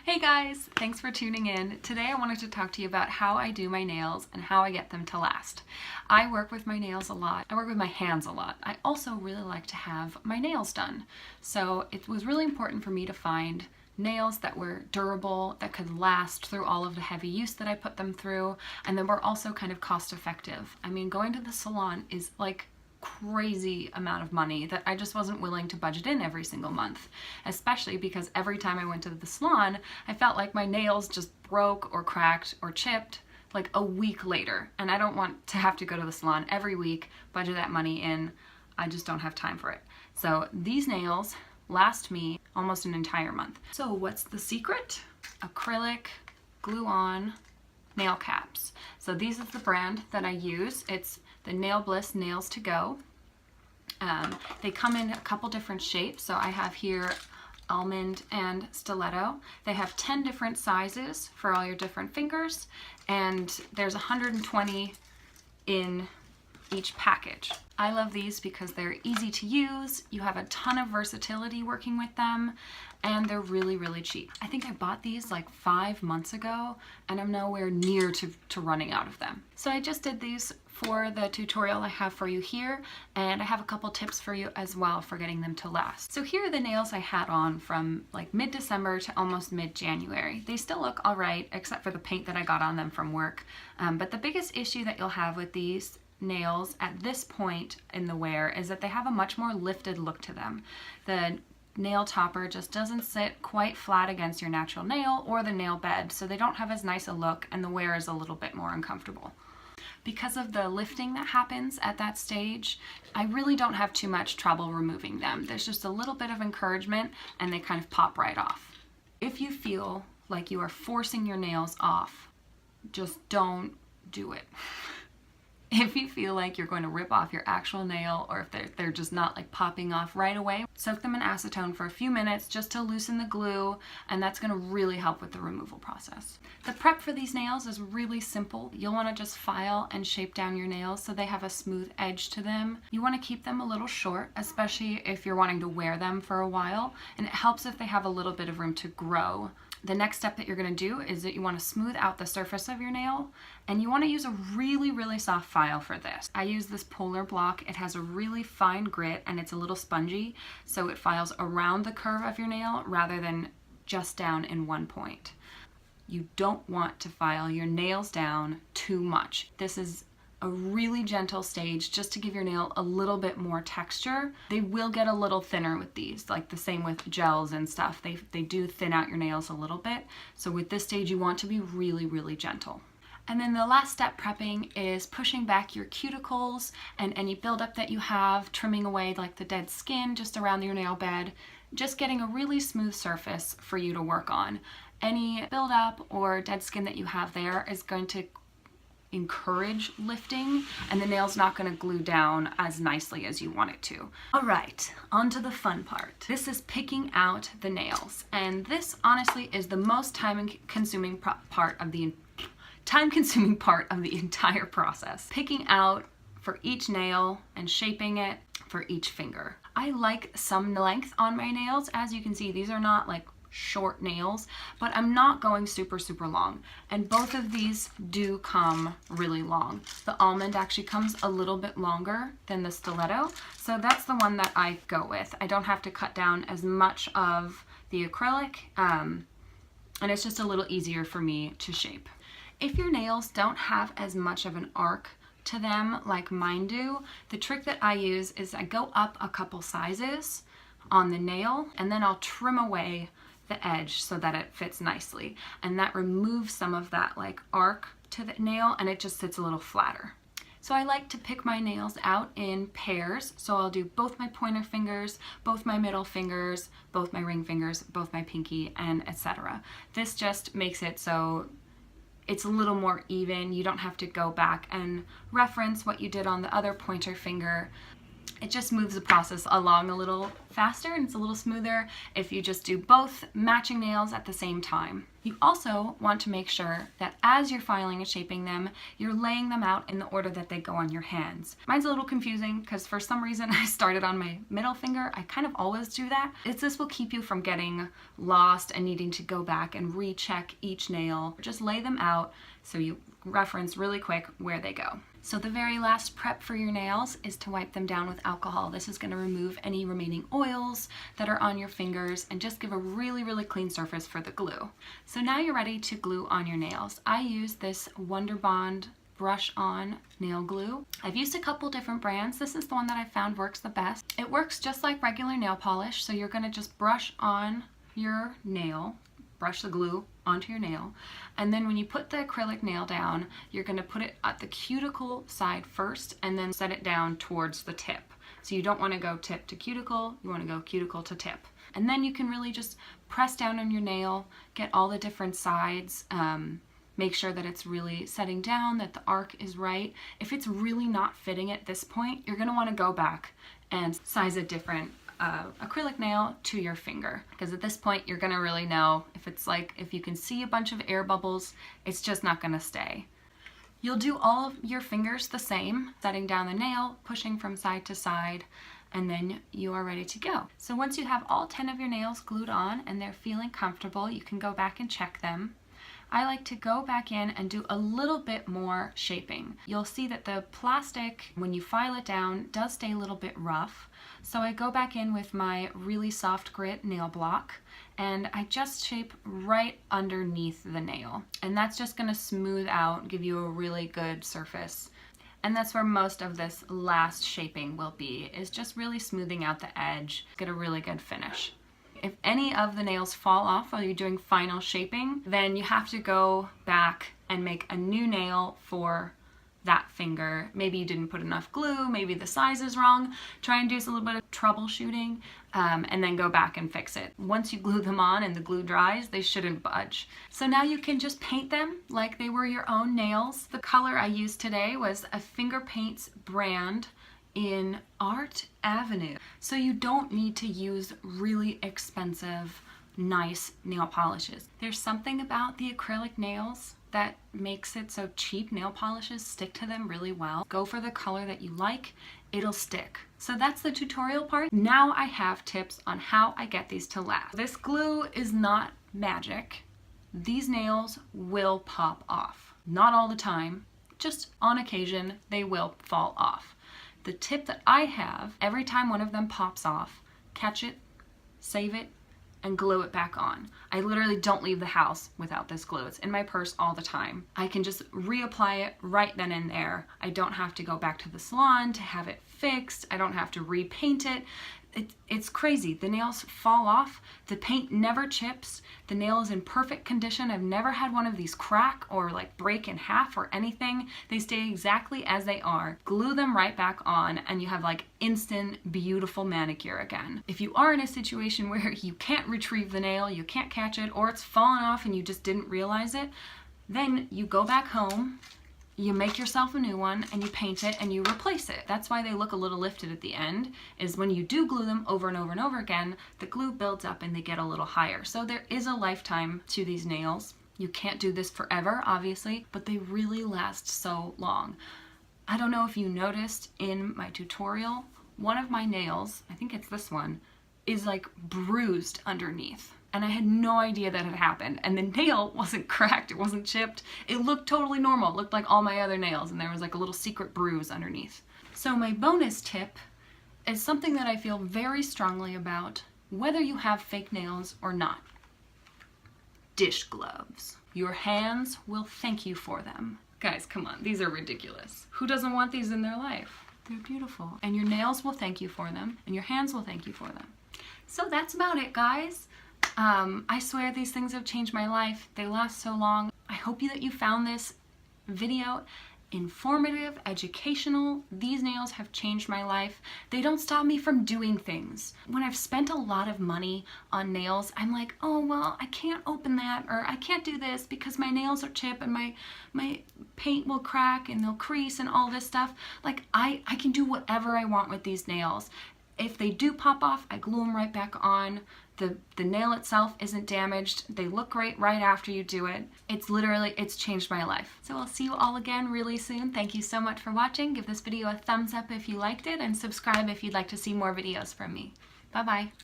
Hey guys, thanks for tuning in. Today I wanted to talk to you about how I do my nails and how I get them to last. I work with my nails a lot. I work with my hands a lot. I also really like to have my nails done. So it was really important for me to find nails that were durable, that could last through all of the heavy use that I put them through, and then were also kind of cost effective. I mean, going to the salon is like crazy amount of money that I just wasn't willing to budget in every single month, especially because every time I went to the salon, I felt like my nails just broke or cracked or chipped like a week later, and I don't want to have to go to the salon every week, budget that money in. I just don't have time for it. So these nails last me almost an entire month. So what's the secret? Acrylic glue-on nail caps. So these is the brand that I use. It's the NailBliss Nails to Go. They come in a couple different shapes. So I have here almond and stiletto. They have 10 different sizes for all your different fingers, and there's 120 in each package. I love these because they're easy to use, you have a ton of versatility working with them, and they're really, really cheap. I think I bought these like 5 months ago, and I'm nowhere near to running out of them. So I just did these for the tutorial I have for you here, and I have a couple tips for you as well for getting them to last. So here are the nails I had on from like mid-December to almost mid-January. They still look all right, except for the paint that I got on them from work. But the biggest issue that you'll have with these nails at this point in the wear is that they have a much more lifted look to them. The nail topper just doesn't sit quite flat against your natural nail or the nail bed, so they don't have as nice a look, and the wear is a little bit more uncomfortable. Because of the lifting that happens at that stage, I really don't have too much trouble removing them. There's just a little bit of encouragement and they kind of pop right off. If you feel like you are forcing your nails off, just don't do it. If you feel like you're going to rip off your actual nail, or if they're just not like popping off right away, soak them in acetone for a few minutes just to loosen the glue, and that's going to really help with the removal process. The prep for these nails is really simple. You'll want to just file and shape down your nails so they have a smooth edge to them. You want to keep them a little short, especially if you're wanting to wear them for a while, and it helps if they have a little bit of room to grow. The next step that you're going to do is that you want to smooth out the surface of your nail, and you want to use a really, really soft file for this. I use this Polar block. It has a really fine grit and it's a little spongy, so it files around the curve of your nail rather than just down in one point. You don't want to file your nails down too much. This is a really gentle stage just to give your nail a little bit more texture. They will get a little thinner with these, like the same with gels and stuff. They do thin out your nails a little bit. So with this stage, you want to be really, really gentle. And then the last step prepping is pushing back your cuticles and any buildup that you have, trimming away like the dead skin just around your nail bed, just getting a really smooth surface for you to work on. Any buildup or dead skin that you have there is going to encourage lifting, and the nail's not going to glue down as nicely as you want it to. All right, on to the fun part. This is picking out the nails, and this honestly is the most time-consuming part of the entire process. Picking out for each nail and shaping it for each finger. I like some length on my nails. As you can see, these are not like short nails, but I'm not going super, super long. And both of these do come really long. The almond actually comes a little bit longer than the stiletto, so that's the one that I go with. I don't have to cut down as much of the acrylic, and it's just a little easier for me to shape. If your nails don't have as much of an arc to them like mine do, the trick that I use is I go up a couple sizes on the nail, and then I'll trim away the edge so that it fits nicely, and that removes some of that like arc to the nail, and it just sits a little flatter. So I like to pick my nails out in pairs, so I'll do both my pointer fingers, both my middle fingers, both my ring fingers, both my pinky, and etc. This just makes it so it's a little more even. You don't have to go back and reference what you did on the other pointer finger. It just moves the process along a little faster and it's a little smoother if you just do both matching nails at the same time. You also want to make sure that as you're filing and shaping them, you're laying them out in the order that they go on your hands. Mine's a little confusing because for some reason I started on my middle finger. I kind of always do that. This will keep you from getting lost and needing to go back and recheck each nail. Just lay them out so you reference really quick where they go. So the very last prep for your nails is to wipe them down with alcohol. This is going to remove any remaining oils that are on your fingers and just give a really, really clean surface for the glue. So now you're ready to glue on your nails. I use this WonderBond brush on nail glue. I've used a couple different brands. This is the one that I found works the best. It works just like regular nail polish, so you're going to just brush on your nail, brush the glue onto your nail, and then when you put the acrylic nail down, you're going to put it at the cuticle side first and then set it down towards the tip. So you don't want to go tip to cuticle, you want to go cuticle to tip. And then you can really just press down on your nail, get all the different sides, make sure that it's really setting down, that the arc is right. If it's really not fitting at this point, you're going to want to go back and size a different acrylic nail to your finger, because at this point you're going to really know if you can see a bunch of air bubbles, it's just not going to stay. You'll do all of your fingers the same, setting down the nail, pushing from side to side, and then you are ready to go. So once you have all 10 of your nails glued on and they're feeling comfortable, you can go back and check them. I like to go back in and do a little bit more shaping. You'll see that the plastic, when you file it down, does stay a little bit rough. So I go back in with my really soft grit nail block and I just shape right underneath the nail. And that's just gonna smooth out, give you a really good surface. And that's where most of this last shaping will be, is just really smoothing out the edge, get a really good finish. If any of the nails fall off while you're doing final shaping, then you have to go back and make a new nail for that finger. Maybe you didn't put enough glue, maybe the size is wrong. Try and do a little bit of troubleshooting and then go back and fix it. Once you glue them on and the glue dries, they shouldn't budge. So now you can just paint them like they were your own nails. The color I used today was a FingerPaints brand in Art Avenue. So you don't need to use really expensive, nice nail polishes. There's something about the acrylic nails that makes it so cheap nail polishes stick to them really well. Go for the color that you like, it'll stick. So that's the tutorial part. Now I have tips on how I get these to last. This glue is not magic. These nails will pop off. Not all the time, just on occasion they will fall off. The tip that I have, every time one of them pops off, catch it, save it, and glue it back on. I literally don't leave the house without this glue. It's in my purse all the time. I can just reapply it right then and there. I don't have to go back to the salon to have it fixed. I don't have to repaint it. It's crazy. The nails fall off. The paint never chips. The nail is in perfect condition. I've never had one of these crack or like break in half or anything. They stay exactly as they are. Glue them right back on and you have like instant beautiful manicure again. If you are in a situation where you can't retrieve the nail, you can't catch it, or it's fallen off and you just didn't realize it, then you go back home, you make yourself a new one and you paint it and you replace it. That's why they look a little lifted at the end, is when you do glue them over and over and over again, the glue builds up and they get a little higher. So there is a lifetime to these nails. You can't do this forever, obviously, but they really last so long. I don't know if you noticed in my tutorial, one of my nails, I think it's this one, is like bruised underneath. And I had no idea that had happened. And the nail wasn't cracked, it wasn't chipped. It looked totally normal. It looked like all my other nails and there was like a little secret bruise underneath. So my bonus tip is something that I feel very strongly about, whether you have fake nails or not. Dish gloves. Your hands will thank you for them. Guys, come on, these are ridiculous. Who doesn't want these in their life? They're beautiful. And your nails will thank you for them, and your hands will thank you for them. So that's about it, guys. I swear these things have changed my life. They last so long. I hope that you found this video informative, educational. These nails have changed my life. They don't stop me from doing things. When I've spent a lot of money on nails, I'm like, oh, well, I can't open that, or I can't do this because my nails are chipped and my paint will crack and they'll crease and all this stuff. Like, I can do whatever I want with these nails. If they do pop off, I glue them right back on. The nail itself isn't damaged. They look great right after you do it. It's changed my life. So I'll see you all again really soon. Thank you so much for watching. Give this video a thumbs up if you liked it, and subscribe if you'd like to see more videos from me. Bye-bye.